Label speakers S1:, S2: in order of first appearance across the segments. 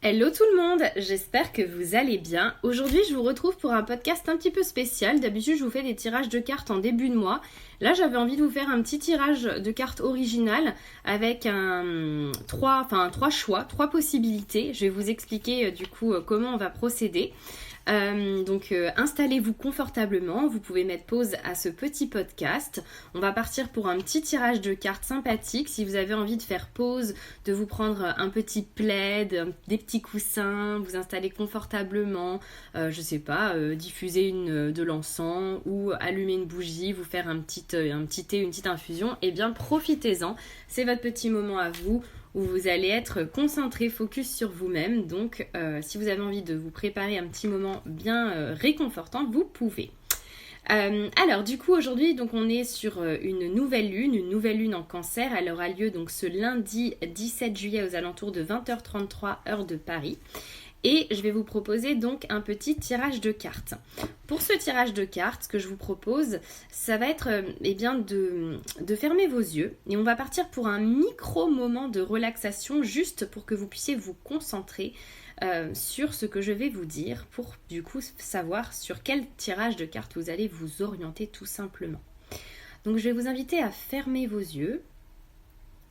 S1: Hello tout le monde, j'espère que vous allez bien. Aujourd'hui je vous retrouve pour un podcast un petit peu spécial. D'habitude je vous fais des tirages de cartes en début de mois. Là j'avais envie de vous faire un petit tirage de cartes originales avec trois choix, trois possibilités. Je vais vous expliquer comment on va procéder. Installez-vous confortablement, vous pouvez mettre pause à ce petit podcast. On va partir pour un petit tirage de cartes sympathique. Si vous avez envie de faire pause, de vous prendre un petit plaid, des petits coussins, vous installer confortablement, diffuser de l'encens ou allumer une bougie, vous faire un petit thé, une petite infusion, et bien profitez-en. C'est votre petit moment à vous où vous allez être concentré, focus sur vous-même. Donc, si vous avez envie de vous préparer un petit moment bien réconfortant, vous pouvez. Aujourd'hui, on est sur une nouvelle lune en Cancer. Elle aura lieu donc ce lundi 17 juillet aux alentours de 20h33 heure de Paris. Et je vais vous proposer donc un petit tirage de cartes. Pour ce tirage de cartes, ce que je vous propose, ça va être de fermer vos yeux. Et on va partir pour un micro moment de relaxation, juste pour que vous puissiez vous concentrer sur ce que je vais vous dire, pour du coup savoir sur quel tirage de cartes vous allez vous orienter tout simplement. Donc je vais vous inviter à fermer vos yeux.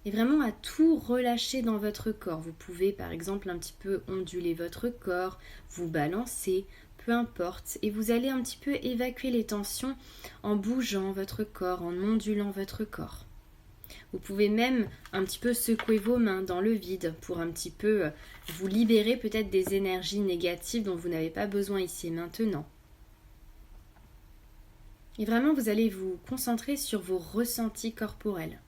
S1: Et vraiment à tout relâcher dans votre corps. Vous pouvez par exemple un petit peu onduler votre corps, vous balancer, peu importe. Et vous allez un petit peu évacuer les tensions en bougeant votre corps, en ondulant votre corps. Vous pouvez même un petit peu secouer vos mains dans le vide pour un petit peu vous libérer peut-être des énergies négatives dont vous n'avez pas besoin ici et maintenant. Et vraiment vous allez vous concentrer sur vos ressentis corporels.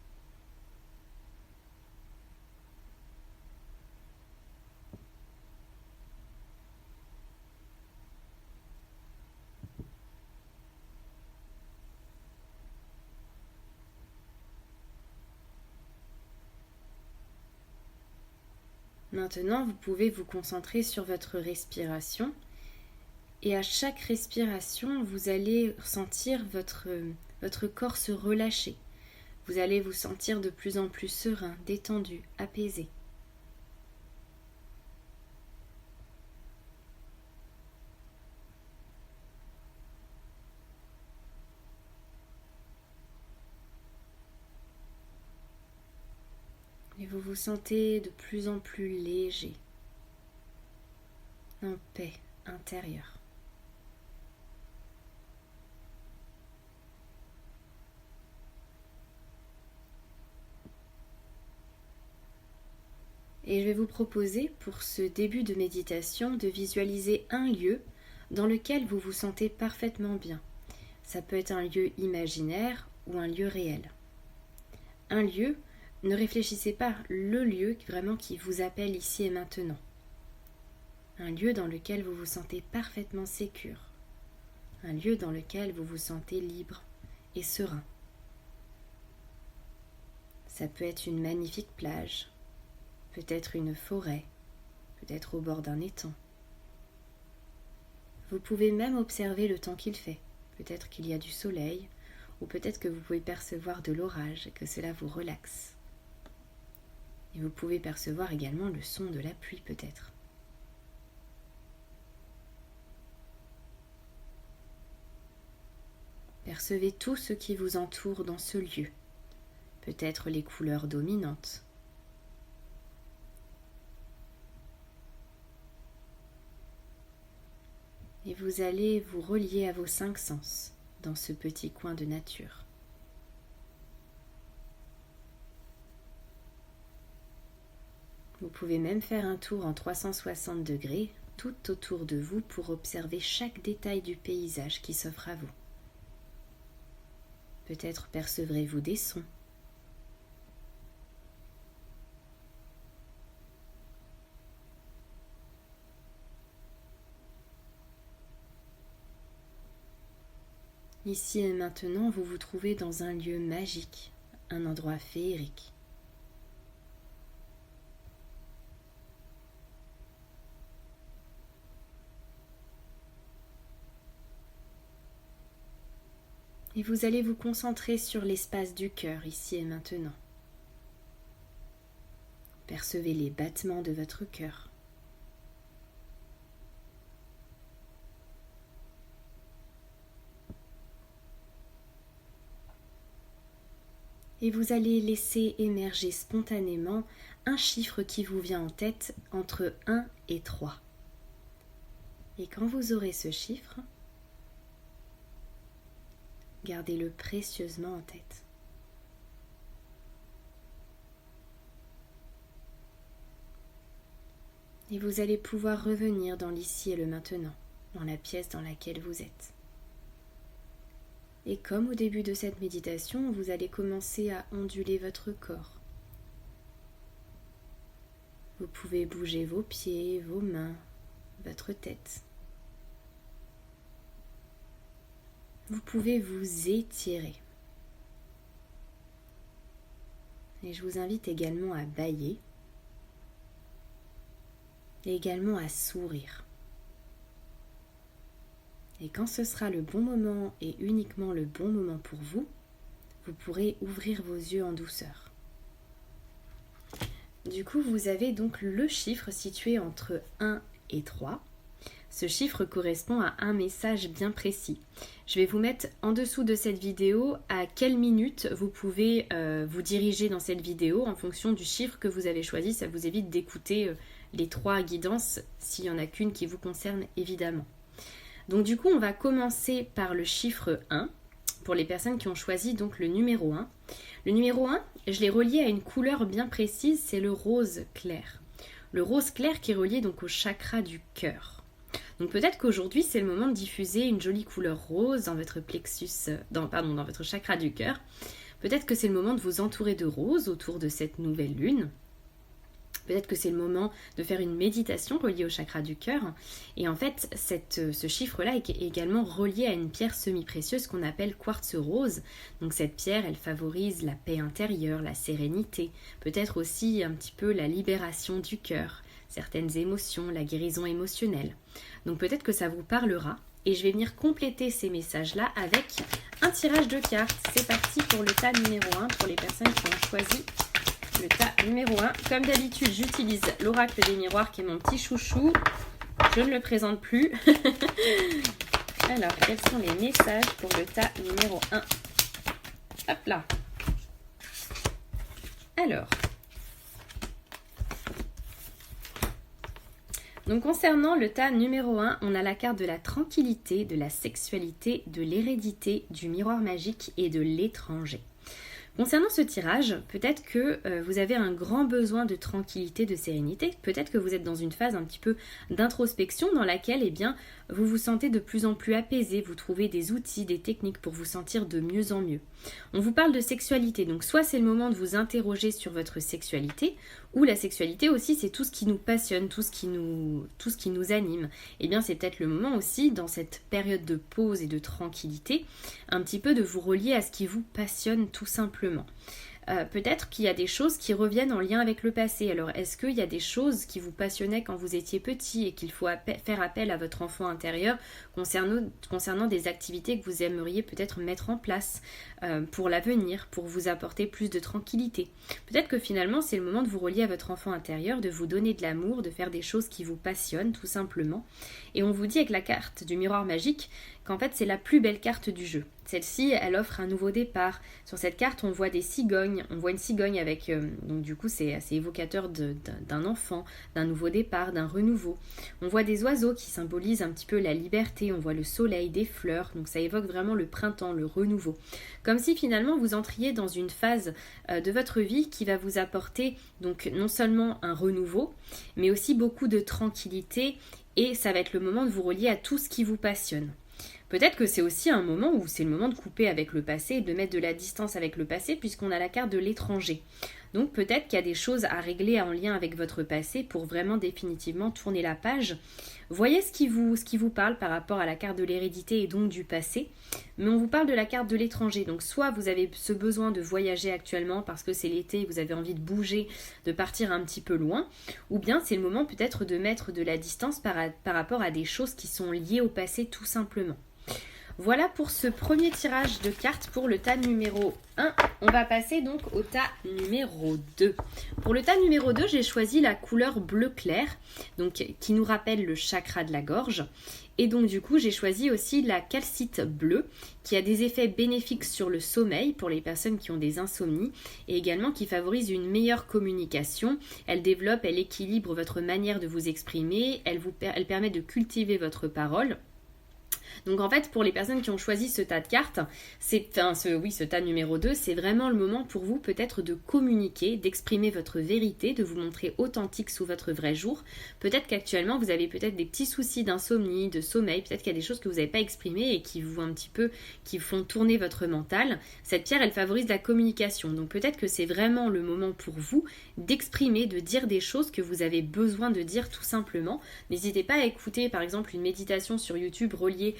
S1: Maintenant, vous pouvez vous concentrer sur votre respiration et à chaque respiration, vous allez sentir votre corps se relâcher. Vous allez vous sentir de plus en plus serein, détendu, apaisé. Et vous vous sentez de plus en plus léger, en paix intérieure. Et je vais vous proposer pour ce début de méditation de visualiser un lieu dans lequel vous vous sentez parfaitement bien. Ça peut être un lieu imaginaire ou un lieu réel. Un lieu, ne réfléchissez pas, le lieu vraiment qui vous appelle ici et maintenant. Un lieu dans lequel vous vous sentez parfaitement sécure. Un lieu dans lequel vous vous sentez libre et serein. Ça peut être une magnifique plage, peut-être une forêt, peut-être au bord d'un étang. Vous pouvez même observer le temps qu'il fait. Peut-être qu'il y a du soleil, ou peut-être que vous pouvez percevoir de l'orage et que cela vous relaxe. Et vous pouvez percevoir également le son de la pluie peut-être. Percevez tout ce qui vous entoure dans ce lieu, peut-être les couleurs dominantes. Et vous allez vous relier à vos 5 sens dans ce petit coin de nature. Vous pouvez même faire un tour en 360 degrés tout autour de vous pour observer chaque détail du paysage qui s'offre à vous. Peut-être percevrez-vous des sons. Ici et maintenant, vous vous trouvez dans un lieu magique, un endroit féerique. Et vous allez vous concentrer sur l'espace du cœur ici et maintenant. Percevez les battements de votre cœur. Et vous allez laisser émerger spontanément un chiffre qui vous vient en tête entre 1 et 3. Et quand vous aurez ce chiffre, gardez-le précieusement en tête. Et vous allez pouvoir revenir dans l'ici et le maintenant, dans la pièce dans laquelle vous êtes. Et comme au début de cette méditation, vous allez commencer à onduler votre corps. Vous pouvez bouger vos pieds, vos mains, votre tête. Vous pouvez vous étirer. Et je vous invite également à bâiller et également à sourire. Et quand ce sera le bon moment et uniquement le bon moment pour vous, vous pourrez ouvrir vos yeux en douceur. Du coup, vous avez donc le chiffre situé entre 1 et 3. Ce chiffre correspond à un message bien précis. Je vais vous mettre en dessous de cette vidéo à quelle minute vous pouvez vous diriger dans cette vidéo en fonction du chiffre que vous avez choisi. Ça vous évite d'écouter les 3 guidances s'il n'y en a qu'une qui vous concerne évidemment. Donc du coup, on va commencer par le chiffre 1 pour les personnes qui ont choisi donc le numéro 1. Le numéro 1, je l'ai relié à une couleur bien précise, c'est le rose clair. Le rose clair qui est relié donc au chakra du cœur. Donc peut-être qu'aujourd'hui, c'est le moment de diffuser une jolie couleur rose dans votre dans votre chakra du cœur. Peut-être que c'est le moment de vous entourer de roses autour de cette nouvelle lune. Peut-être que c'est le moment de faire une méditation reliée au chakra du cœur. Et en fait, ce chiffre-là est également relié à une pierre semi-précieuse qu'on appelle quartz rose. Donc cette pierre, elle favorise la paix intérieure, la sérénité, peut-être aussi un petit peu la libération du cœur, certaines émotions, la guérison émotionnelle. Donc peut-être que ça vous parlera. Et je vais venir compléter ces messages-là avec un tirage de cartes. C'est parti pour le tas numéro 1 pour les personnes qui ont choisi le tas numéro 1. Comme d'habitude, j'utilise l'oracle des miroirs qui est mon petit chouchou. Je ne le présente plus. Alors, quels sont les messages pour le tas numéro 1? Hop là. Alors. Donc, concernant le tas numéro 1, on a la carte de la tranquillité, de la sexualité, de l'hérédité, du miroir magique et de l'étranger. Concernant ce tirage, peut-être que vous avez un grand besoin de tranquillité, de sérénité. Peut-être que vous êtes dans une phase un petit peu d'introspection dans laquelle vous vous sentez de plus en plus apaisé. Vous trouvez des outils, des techniques pour vous sentir de mieux en mieux. On vous parle de sexualité, donc soit c'est le moment de vous interroger sur votre sexualité, ou la sexualité aussi c'est tout ce qui nous passionne, tout ce qui nous anime. Et bien c'est peut-être le moment aussi, dans cette période de pause et de tranquillité, un petit peu de vous relier à ce qui vous passionne tout simplement. Peut-être qu'il y a des choses qui reviennent en lien avec le passé. Alors, est-ce qu'il y a des choses qui vous passionnaient quand vous étiez petit et qu'il faut faire appel à votre enfant intérieur concernant des activités que vous aimeriez peut-être mettre en place pour l'avenir, pour vous apporter plus de tranquillité? Peut-être que finalement, c'est le moment de vous relier à votre enfant intérieur, de vous donner de l'amour, de faire des choses qui vous passionnent tout simplement. Et on vous dit avec la carte du miroir magique qu'en fait, c'est la plus belle carte du jeu. Celle-ci, elle offre un nouveau départ. Sur cette carte, on voit des cigognes. On voit une cigogne avec... donc du coup, c'est assez évocateur d'un enfant, d'un nouveau départ, d'un renouveau. On voit des oiseaux qui symbolisent un petit peu la liberté. On voit le soleil, des fleurs. Donc ça évoque vraiment le printemps, le renouveau. Comme si finalement, vous entriez dans une phase de votre vie qui va vous apporter donc non seulement un renouveau, mais aussi beaucoup de tranquillité. Et ça va être le moment de vous relier à tout ce qui vous passionne. Peut-être que c'est aussi un moment où c'est le moment de couper avec le passé et de mettre de la distance avec le passé puisqu'on a la carte de l'étranger. Donc peut-être qu'il y a des choses à régler en lien avec votre passé pour vraiment définitivement tourner la page. Voyez ce qui vous parle par rapport à la carte de l'hérédité et donc du passé. Mais on vous parle de la carte de l'étranger. Donc soit vous avez ce besoin de voyager actuellement parce que c'est l'été et vous avez envie de bouger, de partir un petit peu loin. Ou bien c'est le moment peut-être de mettre de la distance par rapport à des choses qui sont liées au passé tout simplement. Voilà pour ce premier tirage de cartes pour le tas numéro 1. On va passer donc au tas numéro 2. Pour le tas numéro 2, j'ai choisi la couleur bleu clair, donc qui nous rappelle le chakra de la gorge. Et donc du coup, j'ai choisi aussi la calcite bleue, qui a des effets bénéfiques sur le sommeil pour les personnes qui ont des insomnies, et également qui favorise une meilleure communication. Elle développe, elle équilibre votre manière de vous exprimer, elle permet de cultiver votre parole. Donc en fait, pour les personnes qui ont choisi ce tas de cartes, ce tas numéro 2, c'est vraiment le moment pour vous peut-être de communiquer, d'exprimer votre vérité, de vous montrer authentique sous votre vrai jour. Peut-être qu'actuellement, vous avez peut-être des petits soucis d'insomnie, de sommeil, peut-être qu'il y a des choses que vous n'avez pas exprimées et qui font tourner votre mental. Cette pierre, elle favorise la communication. Donc peut-être que c'est vraiment le moment pour vous d'exprimer, de dire des choses que vous avez besoin de dire tout simplement. N'hésitez pas à écouter par exemple une méditation sur YouTube reliée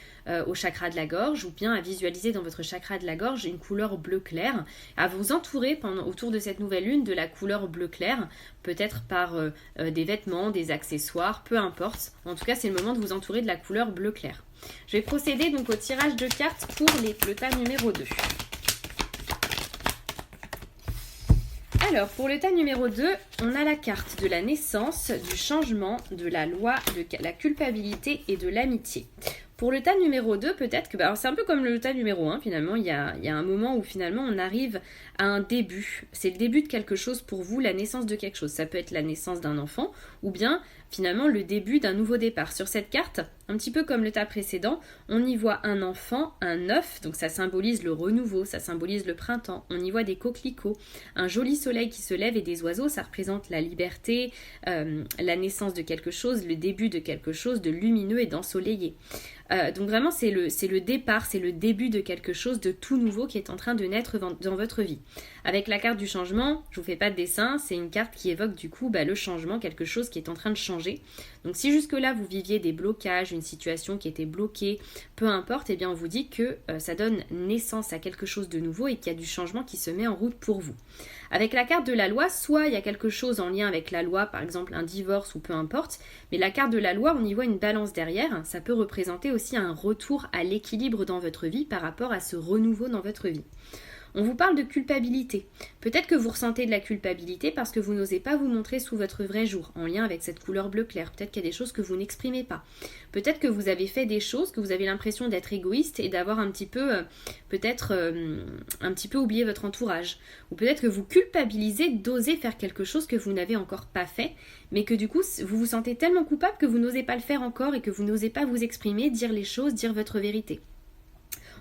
S1: au chakra de la gorge, ou bien à visualiser dans votre chakra de la gorge une couleur bleu clair, à vous entourer autour de cette nouvelle lune de la couleur bleu clair, peut-être par des vêtements, des accessoires, peu importe. En tout cas, c'est le moment de vous entourer de la couleur bleu clair. Je vais procéder donc au tirage de cartes pour le tas numéro 2. Alors, pour le tas numéro 2, on a la carte de la naissance, du changement, de la loi, de la culpabilité et de l'amitié. Pour le tas numéro 2, peut-être que... c'est un peu comme le tas numéro 1, finalement. Il y a un moment où, finalement, on arrive à un début. C'est le début de quelque chose pour vous, la naissance de quelque chose. Ça peut être la naissance d'un enfant, ou bien, finalement, le début d'un nouveau départ. Sur cette carte, un petit peu comme le tas précédent, on y voit un enfant, un œuf, donc ça symbolise le renouveau, ça symbolise le printemps. On y voit des coquelicots, un joli soleil qui se lève et des oiseaux, ça représente la liberté, la naissance de quelque chose, le début de quelque chose de lumineux et d'ensoleillé. Donc vraiment c'est le départ, c'est le début de quelque chose de tout nouveau qui est en train de naître dans votre vie. Avec la carte du changement, je vous fais pas de dessin, c'est une carte qui évoque du coup le changement, quelque chose qui est en train de changer. Donc si jusque là vous viviez des blocages, une situation qui était bloquée, peu importe, eh bien on vous dit que ça donne naissance à quelque chose de nouveau et qu'il y a du changement qui se met en route pour vous. Avec la carte de la loi, soit il y a quelque chose en lien avec la loi, par exemple un divorce ou peu importe, mais la carte de la loi, on y voit une balance derrière, ça peut représenter aussi un retour à l'équilibre dans votre vie par rapport à ce renouveau dans votre vie. On vous parle de culpabilité. Peut-être que vous ressentez de la culpabilité parce que vous n'osez pas vous montrer sous votre vrai jour, en lien avec cette couleur bleu clair. Peut-être qu'il y a des choses que vous n'exprimez pas. Peut-être que vous avez fait des choses, que vous avez l'impression d'être égoïste et d'avoir un petit peu, un petit peu oublié votre entourage. Ou peut-être que vous culpabilisez d'oser faire quelque chose que vous n'avez encore pas fait, mais que du coup, vous vous sentez tellement coupable que vous n'osez pas le faire encore et que vous n'osez pas vous exprimer, dire les choses, dire votre vérité.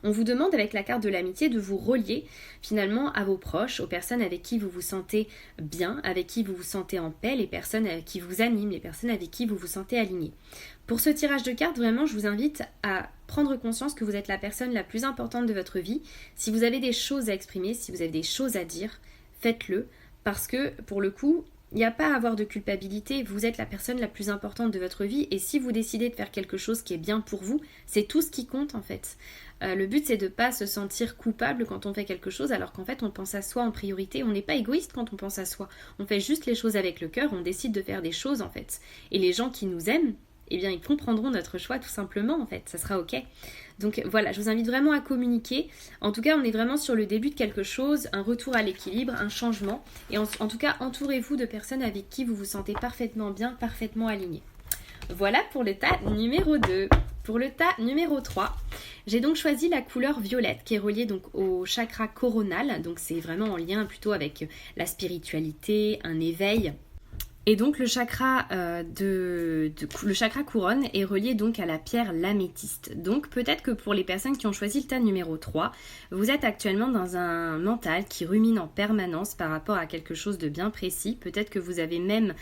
S1: On vous demande avec la carte de l'amitié de vous relier finalement à vos proches, aux personnes avec qui vous vous sentez bien, avec qui vous vous sentez en paix, les personnes qui vous animent, les personnes avec qui vous vous sentez aligné. Pour ce tirage de cartes, vraiment, je vous invite à prendre conscience que vous êtes la personne la plus importante de votre vie. Si vous avez des choses à exprimer, si vous avez des choses à dire, faites-le parce que pour le coup, il n'y a pas à avoir de culpabilité, vous êtes la personne la plus importante de votre vie et si vous décidez de faire quelque chose qui est bien pour vous, c'est tout ce qui compte en fait. Le but c'est de ne pas se sentir coupable quand on fait quelque chose alors qu'en fait on pense à soi en priorité, on n'est pas égoïste quand on pense à soi, on fait juste les choses avec le cœur, on décide de faire des choses en fait. Et les gens qui nous aiment, eh bien ils comprendront notre choix tout simplement en fait, ça sera ok. Donc voilà, je vous invite vraiment à communiquer. En tout cas, on est vraiment sur le début de quelque chose, un retour à l'équilibre, un changement. Et en tout cas, entourez-vous de personnes avec qui vous vous sentez parfaitement bien, parfaitement aligné. Voilà pour le tas numéro 2. Pour le tas numéro 3, j'ai donc choisi la couleur violette qui est reliée donc au chakra coronal. Donc c'est vraiment en lien plutôt avec la spiritualité, un éveil. Et donc le chakra le chakra couronne est relié donc à la pierre l'améthyste. Donc peut-être que pour les personnes qui ont choisi le tas numéro 3, vous êtes actuellement dans un mental qui rumine en permanence par rapport à quelque chose de bien précis. Peut-être que vous avez même,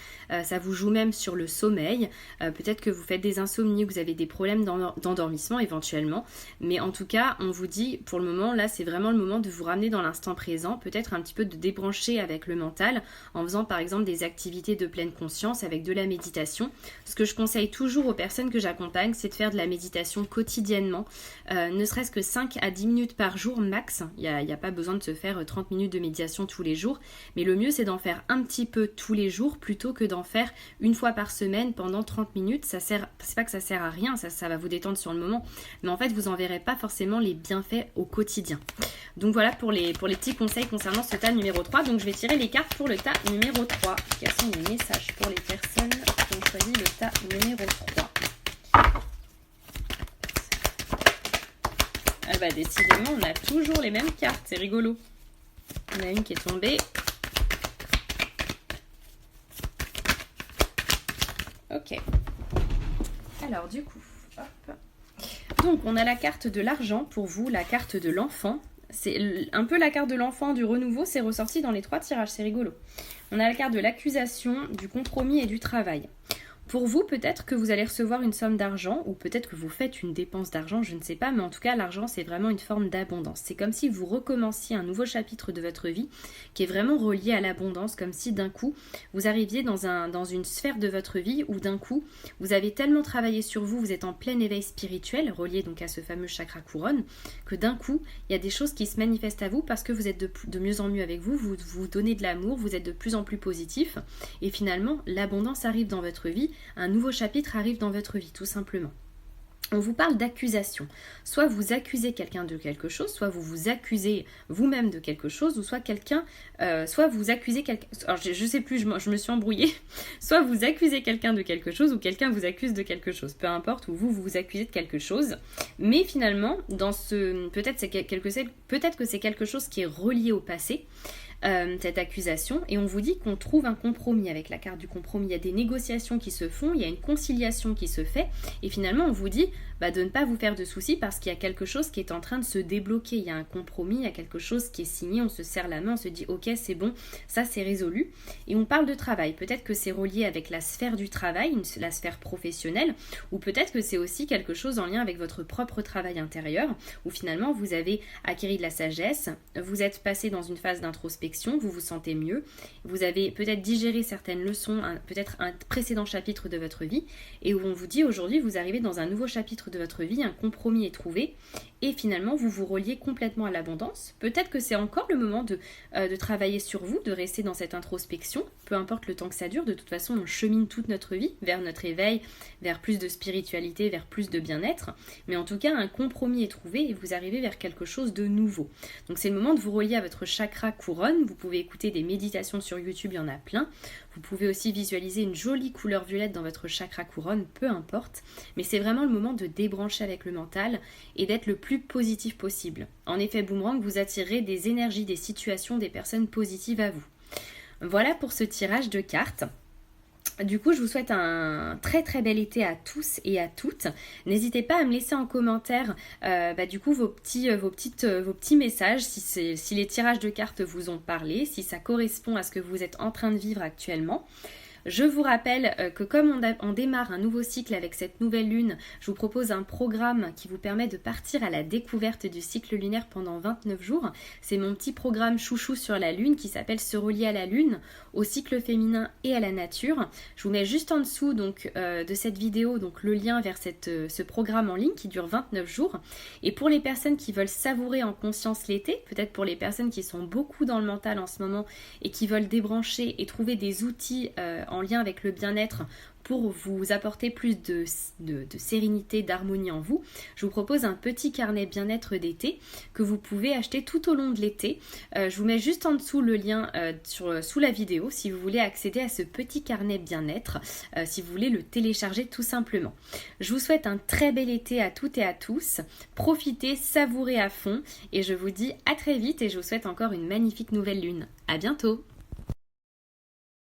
S1: ça vous joue même sur le sommeil. Peut-être que vous faites des insomnies, que vous avez des problèmes d'endormissement éventuellement. Mais en tout cas, on vous dit pour le moment, là c'est vraiment le moment de vous ramener dans l'instant présent. Peut-être un petit peu de débrancher avec le mental en faisant par exemple des activités de pleine conscience avec de la méditation. Ce que je conseille toujours aux personnes que j'accompagne, c'est de faire de la méditation quotidiennement, ne serait-ce que 5 à 10 minutes par jour max. Il n'y a pas besoin de se faire 30 minutes de méditation tous les jours, mais le mieux c'est d'en faire un petit peu tous les jours plutôt que d'en faire une fois par semaine pendant 30 minutes. C'est pas que ça sert à rien, ça va vous détendre sur le moment, mais en fait vous en verrez pas forcément les bienfaits au quotidien. Donc voilà pour les petits conseils concernant ce tas numéro 3. Donc je vais tirer les cartes pour le tas numéro 3. Quels sont les messages pour les personnes qui ont choisi le tas numéro 3? Ah bah décidément on a toujours les mêmes cartes, c'est rigolo. On a une qui est tombée. Ok. Alors du coup, hop. Donc on a la carte de l'argent pour vous, la carte de l'enfant. C'est un peu la carte de l'enfant du renouveau, c'est ressorti dans les 3 tirages, c'est rigolo. On a la carte de l'accusation, du compromis et du travail. Pour vous, peut-être que vous allez recevoir une somme d'argent ou peut-être que vous faites une dépense d'argent, je ne sais pas, mais en tout cas, l'argent, c'est vraiment une forme d'abondance. C'est comme si vous recommenciez un nouveau chapitre de votre vie qui est vraiment relié à l'abondance, comme si d'un coup, vous arriviez dans une sphère de votre vie où d'un coup, vous avez tellement travaillé sur vous, vous êtes en plein éveil spirituel, relié donc à ce fameux chakra couronne, que d'un coup, il y a des choses qui se manifestent à vous parce que vous êtes de mieux en mieux avec vous, vous donnez de l'amour, vous êtes de plus en plus positif et finalement, l'abondance arrive dans votre vie. Un nouveau chapitre arrive dans votre vie, tout simplement. On vous parle d'accusation. Soit vous accusez quelqu'un de quelque chose, soit vous vous accusez vous-même de quelque chose, ou soit vous accusez quelqu'un... Alors je sais plus, je me suis embrouillée. Soit vous accusez quelqu'un de quelque chose, ou quelqu'un vous accuse de quelque chose. Peu importe, ou vous vous accusez de quelque chose. Mais finalement, peut-être que c'est quelque chose qui est relié au passé. Cette accusation, et on vous dit qu'on trouve un compromis avec la carte du compromis. Il y a des négociations qui se font, il y a une conciliation qui se fait, et finalement on vous dit de ne pas vous faire de soucis parce qu'il y a quelque chose qui est en train de se débloquer, il y a un compromis, il y a quelque chose qui est signé, on se serre la main, on se dit ok c'est bon, ça c'est résolu. Et on parle de travail, peut-être que c'est relié avec la sphère du travail, la sphère professionnelle, ou peut-être que c'est aussi quelque chose en lien avec votre propre travail intérieur, où finalement vous avez acquis de la sagesse, vous êtes passé dans une phase d'introspection, vous vous sentez mieux, vous avez peut-être digéré certaines leçons, peut-être un précédent chapitre de votre vie, et où on vous dit aujourd'hui vous arrivez dans un nouveau chapitre de votre vie, un compromis est trouvé, et finalement vous vous reliez complètement à l'abondance. Peut-être que c'est encore le moment de travailler sur vous, de rester dans cette introspection, peu importe le temps que ça dure, de toute façon on chemine toute notre vie vers notre éveil, vers plus de spiritualité, vers plus de bien-être, mais en tout cas un compromis est trouvé et vous arrivez vers quelque chose de nouveau. Donc c'est le moment de vous relier à votre chakra couronne. Vous pouvez écouter des méditations sur YouTube, il y en a plein. Vous pouvez aussi visualiser une jolie couleur violette dans votre chakra couronne, peu importe. Mais c'est vraiment le moment de débrancher avec le mental et d'être le plus positif possible. En effet, boomerang, vous attirez des énergies, des situations, des personnes positives à vous. Voilà pour ce tirage de cartes. Du coup, je vous souhaite un très très bel été à tous et à toutes. N'hésitez pas à me laisser en commentaire du coup vos petits messages, si les tirages de cartes vous ont parlé, si ça correspond à ce que vous êtes en train de vivre actuellement. Je vous rappelle que comme on démarre un nouveau cycle avec cette nouvelle lune, je vous propose un programme qui vous permet de partir à la découverte du cycle lunaire pendant 29 jours. C'est mon petit programme chouchou sur la lune qui s'appelle Se relier à la lune, au cycle féminin et à la nature. Je vous mets juste en dessous de cette vidéo le lien vers ce programme en ligne qui dure 29 jours. Et pour les personnes qui veulent savourer en conscience l'été, peut-être pour les personnes qui sont beaucoup dans le mental en ce moment et qui veulent débrancher et trouver des outils en lien avec le bien-être pour vous apporter plus de sérénité, d'harmonie en vous, je vous propose un petit carnet bien-être d'été que vous pouvez acheter tout au long de l'été. Je vous mets juste en dessous le lien sous la vidéo si vous voulez accéder à ce petit carnet bien-être, si vous voulez le télécharger tout simplement. Je vous souhaite un très bel été à toutes et à tous. Profitez, savourez à fond et je vous dis à très vite et je vous souhaite encore une magnifique nouvelle lune. À bientôt!